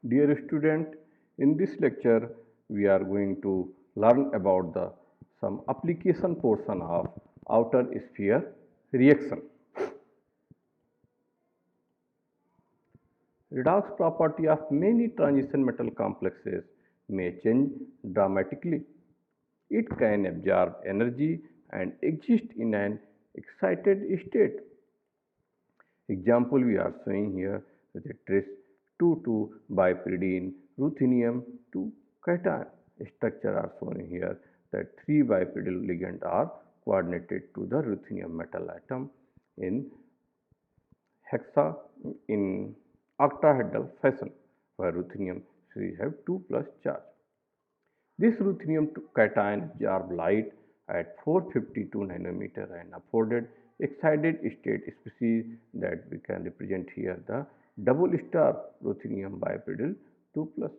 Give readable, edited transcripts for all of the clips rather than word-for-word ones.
Dear student, in this lecture we are going to learn about the some application portion of outer sphere reaction. Redox property of many transition metal complexes may change dramatically. It can absorb energy and exist in an excited state. Example we are showing here is a trace 2,2-bipyridine ruthenium 2 cation. Structure are shown here that 3 bipyridyl ligands are coordinated to the ruthenium metal atom in hexa in octahedral fashion, where ruthenium 3 have 2 plus charge. This ruthenium cation absorbs light at 452 nanometer and afforded excited state species that we can represent here the double star ruthenium bipyridyl 2 plus.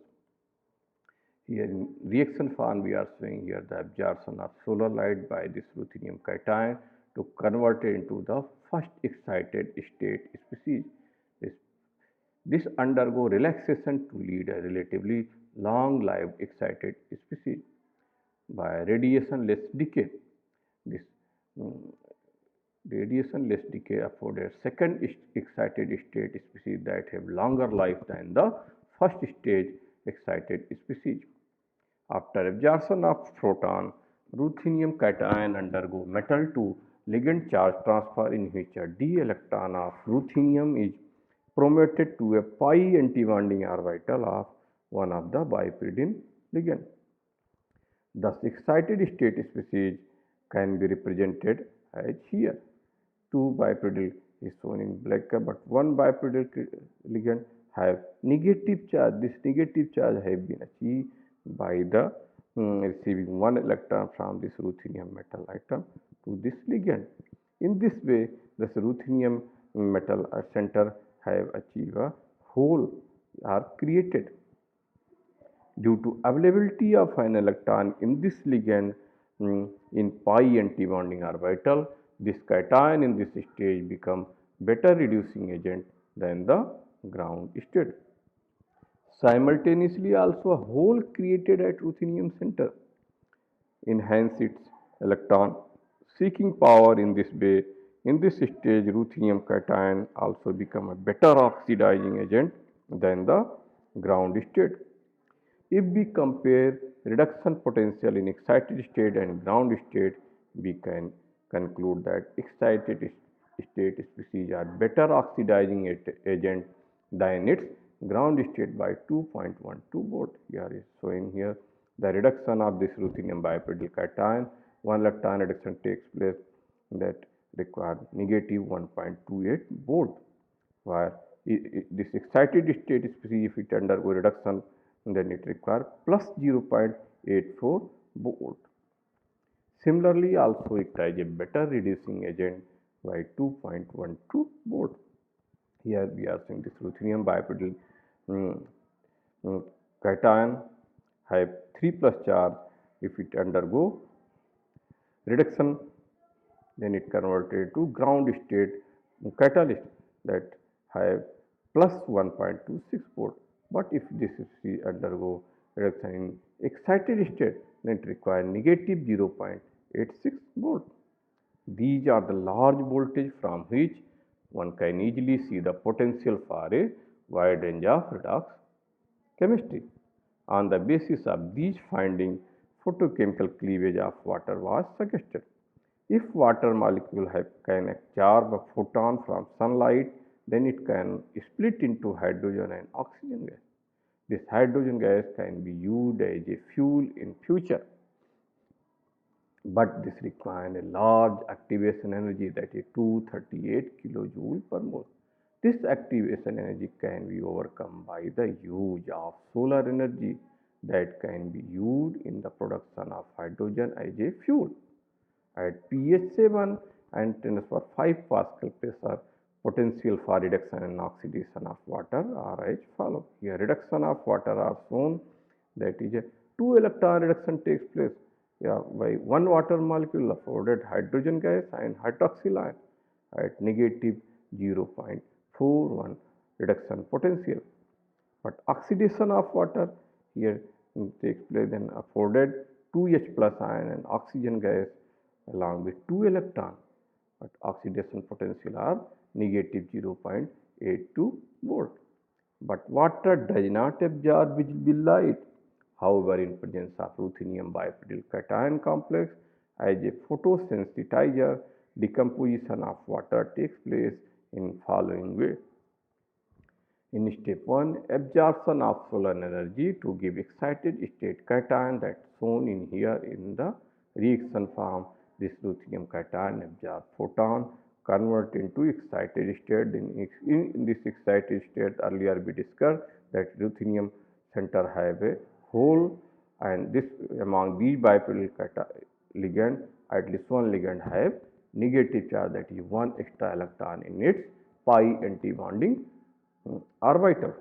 Here in reaction form we are showing here the absorption of solar light by this ruthenium cation to convert it into the first excited state species. This undergo relaxation to lead a relatively long-lived excited species by radiation-less decay. This mm, radiation-less decay affords a second excited state species that have longer life than the first stage excited species. After absorption of photon, ruthenium cation undergo metal to ligand charge transfer in which a d electron of ruthenium is promoted to a pi antibonding orbital of one of the bipyridine ligand. Thus, excited state species can be represented as here. Two bipyridyl is shown in black, but one bipyridyl ligand have negative charge. This negative charge have been achieved by the receiving one electron from this ruthenium metal atom to this ligand. In this way, this ruthenium metal center have achieved a hole are created. Due to availability of an electron in this ligand in pi antibonding orbital, this cation in this stage become better reducing agent than the ground state. Simultaneously also a hole created at ruthenium center enhance its electron seeking power in this way. In this stage, ruthenium cation also become a better oxidizing agent than the ground state. If we compare reduction potential in excited state and ground state, we can conclude that excited state species are better oxidizing agent than its ground state by 2.12 volt. Here is showing here the reduction of this ruthenium bipyridyl cation. One electron reduction takes place that requires negative 1.28 volt, where this excited state species, if it undergo reduction, then it requires plus 0.84 volt. Similarly, also it has a better reducing agent by 2.12 volt. Here we are seeing this ruthenium bipyridyl cation have 3 plus charge. If it undergo reduction, then it converted to ground state catalyst that have plus 1.26 volt. But if this is undergo reduction in excited state, then it requires negative 0.86 volt. These are the large voltage from which one can easily see the potential for a wide range of redox chemistry. On the basis of these findings, photochemical cleavage of water was suggested. If water molecule can absorb a photon from sunlight, then it can split into hydrogen and oxygen gas. This hydrogen gas can be used as a fuel in future, but this requires a large activation energy, that is 238 kilojoule per mole. This activation energy can be overcome by the use of solar energy that can be used in the production of hydrogen as a fuel. At pH 7 and 10 for 5 Pascal pressure, potential for reduction and oxidation of water are as follows. Here reduction of water are shown, that is a 2 electron reduction takes place by one water molecule afforded hydrogen gas and hydroxyl ion at negative 0.41 reduction potential. But oxidation of water here takes place in afforded 2H plus ion and oxygen gas along with 2 electron, but oxidation potential are negative 0.82 volt. But water does not absorb visible light. However, in presence of ruthenium biapidyl cation complex as a photosensitizer, decomposition of water takes place in following way. In step 1, absorption of solar energy to give excited state cation that's shown in here in the reaction form. This ruthenium cation absorbs photon, convert into excited state. In this excited state, earlier we discussed that ruthenium center have a hole, and this among these biapidyl ligand, at least one ligand have negative charge, that is one extra electron in its pi anti-bonding orbital.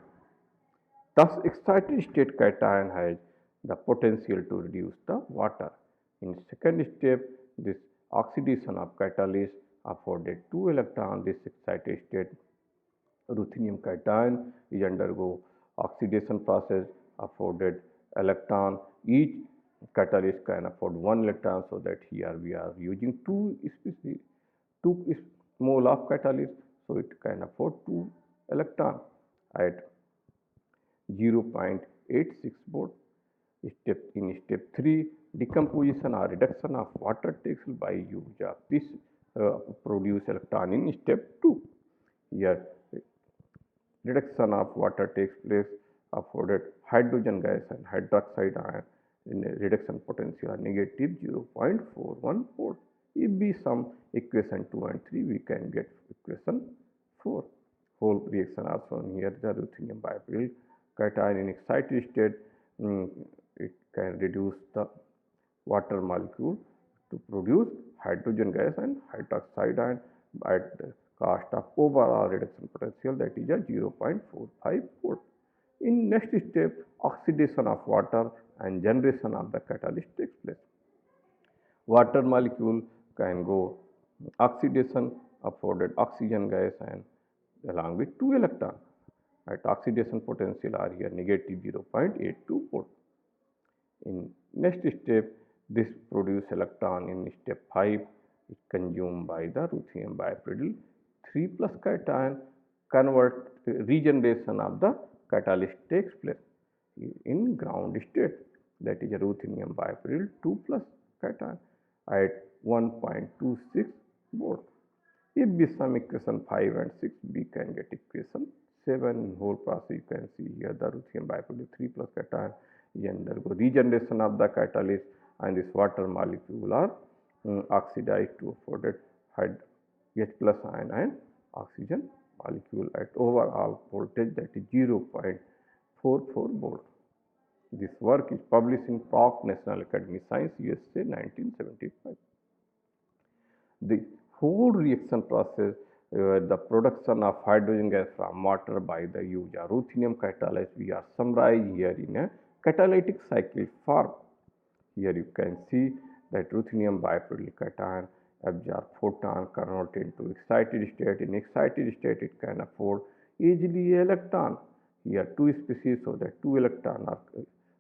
Thus, excited state cation has the potential to reduce the water. In second step, this oxidation of catalyst afforded 2 electrons. This excited state ruthenium cation is undergo oxidation process, afforded electron. Each catalyst can afford 1 electron, so that here we are using 2 species, 2 mole of catalyst, so it can afford 2 electron at 0.86 volt. In step 3, decomposition or reduction of water takes by use of this produce electron in step 2. Here reduction of water takes place, afforded hydrogen gas and hydroxide ion in reduction potential are negative 0.41 volt. If we sum equation 2 and 3, we can get equation 4. Whole reaction are shown here. The ruthenium biapidyl cation in excited state, it can reduce the water molecule to produce hydrogen gas and hydroxide ion at the cost of overall reduction potential, that is a 0.45 volt. In next step, oxidation of water and generation of the catalyst takes place. Water molecule can go oxidation, afforded oxygen gas and along with 2 electrons at oxidation potential are here negative 0.82 volt. In next step, this produce electron in step 5 is consumed by the ruthenium biapidyl 3 plus cation. Regeneration of the catalyst takes place in ground state, that is a ruthenium biapidyl 2 plus cation at 1.26 volt. If we sum equation 5 and 6, we can get equation 7. In whole process, you can see here the ruthenium biapidyl 3 plus cation is undergo regeneration of the catalyst, and this water molecule are oxidized to afforded H plus ion and oxygen molecule at overall voltage, that is 0.44 volt. This work is published in PROC National Academy Science, USA 1975. The whole reaction process, the production of hydrogen gas from water by the use of ruthenium catalyst, we are summarized here in a catalytic cycle form. Here you can see that ruthenium biapidyl cation absorb photon, convert into excited state. In excited state, it can afford easily electron. Here 2 species, so that 2 electrons are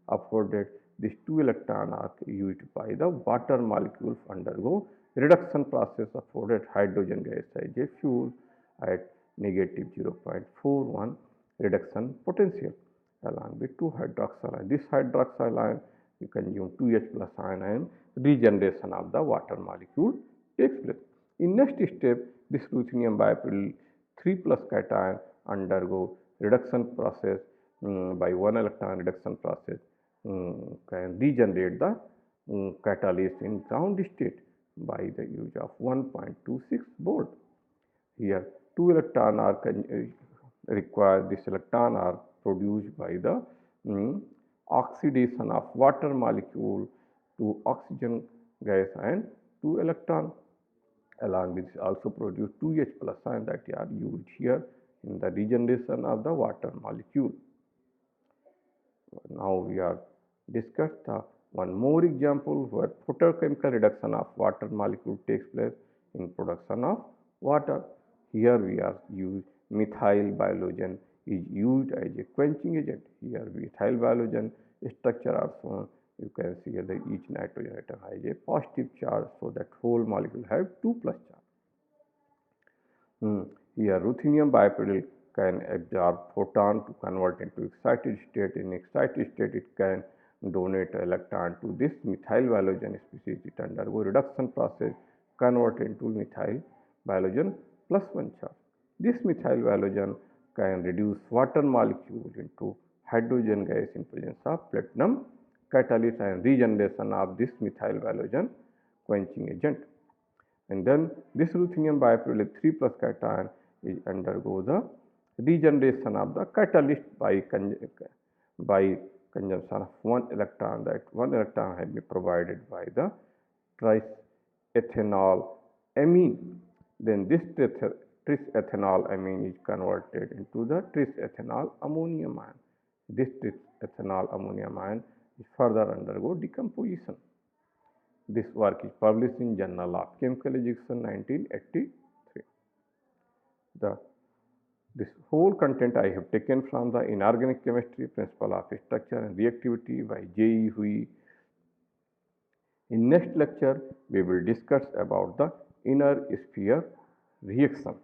afforded. These 2 electrons are used by the water molecules undergo reduction process, afforded hydrogen gas as a fuel at negative 0.41 reduction potential along with 2 hydroxyl ion. This hydroxyl ion you consume 2H plus ion and regeneration of the water molecule takes place. In next step, this ruthenium biapidyl 3 plus cation undergo reduction process by 1 electron reduction process, can regenerate the catalyst in ground state by the use of 1.26 volt. Here 2 electron are required. This electron are produced by the oxidation of water molecule to oxygen gas and 2 electron. Along with also produce 2H plus ion that are used here in the regeneration of the water molecule. Now we are discussed one more example where photochemical reduction of water molecule takes place in production of water. Here we are use methyl biologen is used as a quenching agent. Here methyl halogen structure are shown. You can see here that each nitrogen atom has a positive charge, so that whole molecule have 2 plus charge. Here ruthenium bipyridyl can absorb photon to convert into excited state. In excited state, it can donate electron to this methyl halogen species. It undergo reduction process, convert into methyl halogen plus 1 charge. This methyl halogen can reduce water molecule into hydrogen gas in presence of platinum catalyst and regeneration of this methyl halogen quenching agent. And then this ruthenium bipyridyl 3 plus cation is undergo the regeneration of the catalyst by consumption of one electron. That one electron has been provided by the tris-ethanol amine. Then this tris-ethanol amine is converted into the tris-ethanol ammonium ion. This tris-ethanol ammonium ion is further undergo decomposition. This work is published in Journal of Chemical Education 1983. This whole content I have taken from the Inorganic Chemistry Principle of Structure and Reactivity by J.E. Hui. In next lecture, we will discuss about the inner sphere reaction.